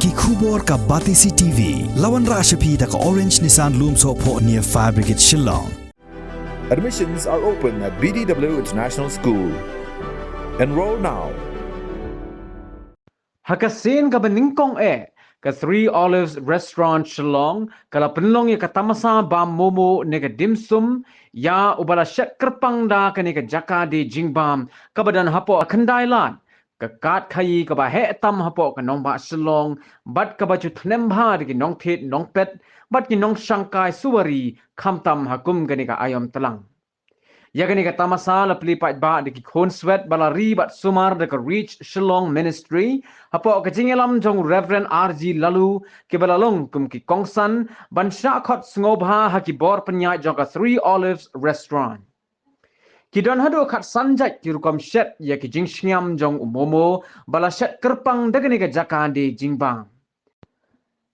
Ki khubor ka Batisi TV. Lawan ra ashapi ta ka Orange Nissan Loom so po near Fire Brigade Shillong. Admissions are open at BDW International School. Enroll now. Hakasin ka beningkong ka Three Olives Restaurant Shillong kala penlong ya katamasa ba momo nega dimsum ya ubala shet kerpang da ka jaka di jingbam kabadan hapo akandailan kakat khayi ka ba he tam hapo ka nong ba Shillong bat ka ba chu thnem bha di nong thet nong pet bat ki nong shangkai suwari khamtam hakum ka ayom talang ya ka tamasa la plipat ba di khon swet balari bat sumar de ka reach Shillong ministry hapo ka jingelam jong Reverend RG Lalu ke balalong kum ki kongsan ban sha khot ngobha ha ki bor panya jong ka Three Olives Restaurant ki don hado khat sanjat ki rukom shet ya ki jingshnyam jong umomo bala shet kerpang de ka jaka de jingbang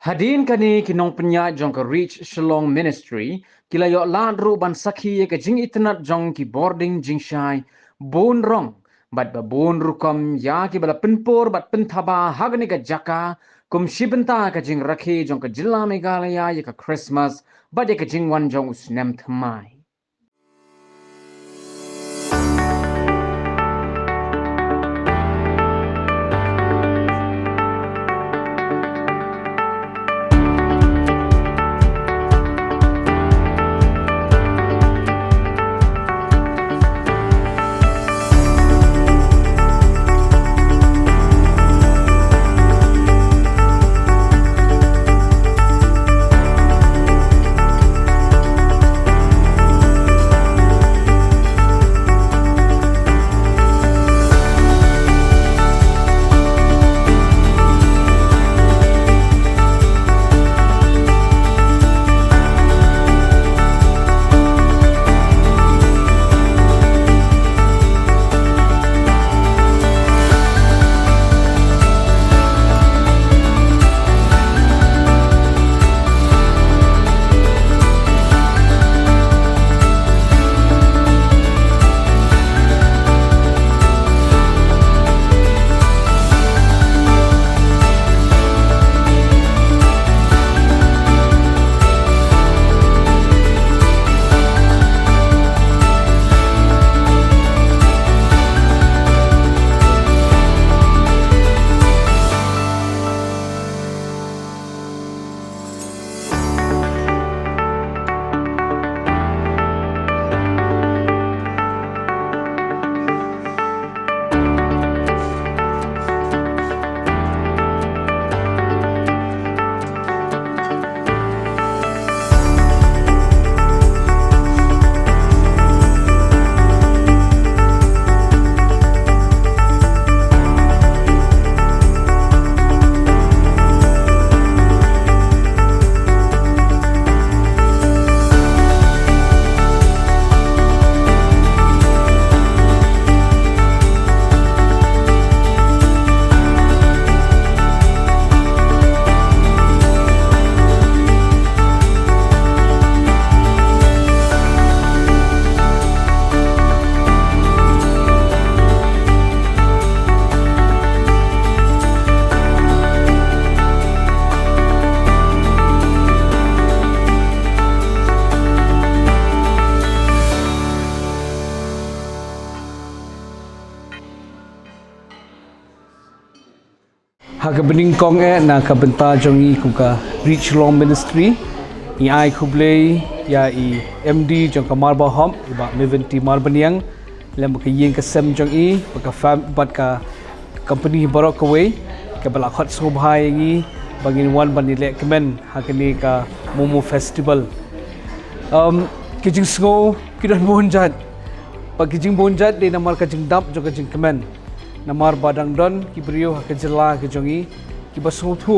Hadin kani kinong penya jong ka reach Shillong ministry kilayo ladru ban sakhi ka jing itnat jong ki boarding jingshai bon rong bat ba bon rukom ya ki bala penpor bat penthaba hagani ka jaka kum shibenta ka jing rakhi jong ka jilla Meghalaya ya ka Christmas bat ya ka jing wan jong usnem thamai Haga beningkong na kabenta jongi kuka Reach Long Ministry i ai kublei ya i MD jong kamar bahom iba meventi marbaniang lem ka yeng ka sem jong i ka fam bat ka company barok away ka bala khot so bhai ngi bangin wan banile kemen hakini ka momo festival kijing sngo kidon monjat pag kijing monjat de namar ka jing dap jong ka jing kemen namar badang don ki brio ka jela ka jongi ki basothu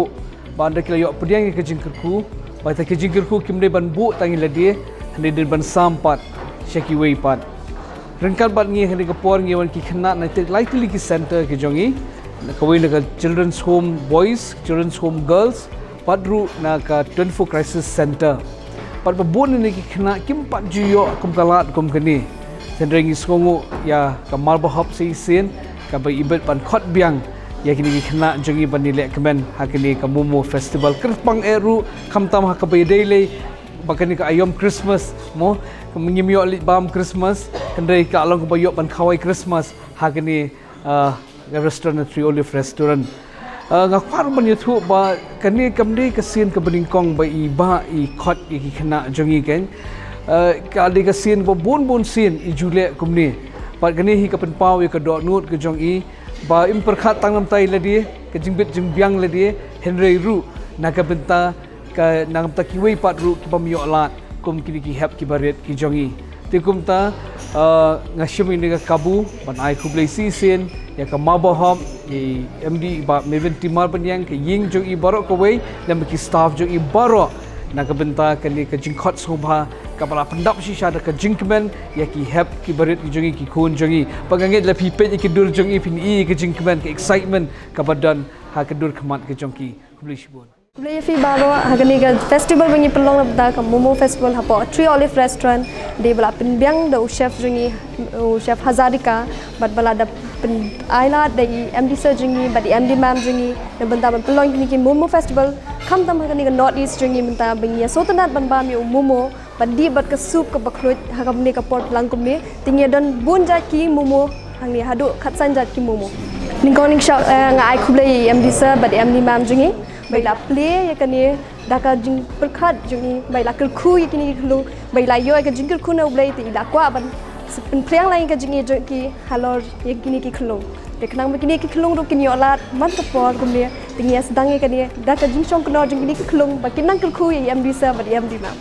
banda kilayo pediang ka jingkerku bata ka jingkerku kimde ban bu tangi ladi hande din ban sampat shaki way pat rengkal bat ngi hande ka por ngi wan ki khna na te likely ki center ka jongi ka way na ka children's home boys children's home girls padru na ka 24 crisis center pat babun ni ki khna kim pat juyo kum kalat kum kani sendrengi skongo ya ka marba hop sei sen ka ba ibet pan khot biang ya kini kena jongi banile kemen hakini ka momo festival kerpang eru kamtam hakabai daily bakani ka ayom Christmas mo mengimyo bam Christmas kendai ka along bayok ban khawai Christmas hakini restaurant Three Olive restaurant ngakwar ban yuthu ba kani kamdi kasin ka beningkong ba iba I khot I kena jongi ken kali kasin ba bon sin I jule kumni pat kani hi ka penpau ka do nut ke jong I ba imperkhat tangnam tai ladi ke jingbit jingbiang ladi Henry Ru naga benta ka nangam ta kiwei pat ru ki pamyo lat kum kini ki hep ki baret ki jongi tikum ta ngashim ini ka kabu ban ai khublei si sen ya ka mabahom I MD ba meven timar panyang ke ying jong I barok ko wei dan ki staff jong I barok naga benta kani ka jingkhot sobha kapala pendap shisha da ka jingkmen ya ki hep ki baret ki jongi ki khun jongi pagangit la pipet ki dur jongi pin I ki jingkmen ki excitement ka badan ha ka dur khamat ki jongki khublei shibon Khublei fi baro hagani ka festival bangi pelong labda ka momo festival hapo Three Olive restaurant de bala pinbyang da chef jongi chef Hazarika bat bala da pen aila da MD sir jongi bat MD ma'am jongi da banta ban pelong ni ki momo festival kam tam hagani ka north east jongi banta bangi sotanat ban ba mi momo bandi bat ka soup ka bakhloi hagamni ka pot langkum ni tingya dan bunja ki momo hangni hadu khatsan jat ki momo ningkoning shop ngai khublei MD sir bat MD ma'am jongi baila play ya kani daka jing perkhat jongi baila kelkhu ya kini khlu baila yo ka jing kelkhu na ublei ti ila kwa ban pen priang lain ka jingi ki halor ya kini ki khlu deknang kini ki khlu ru kini olat man ka por kumne tingia sedang ya kani daka jing chong kno jing kini ki khlu ba kinang kelkhu ya MD sir bat MD ma'am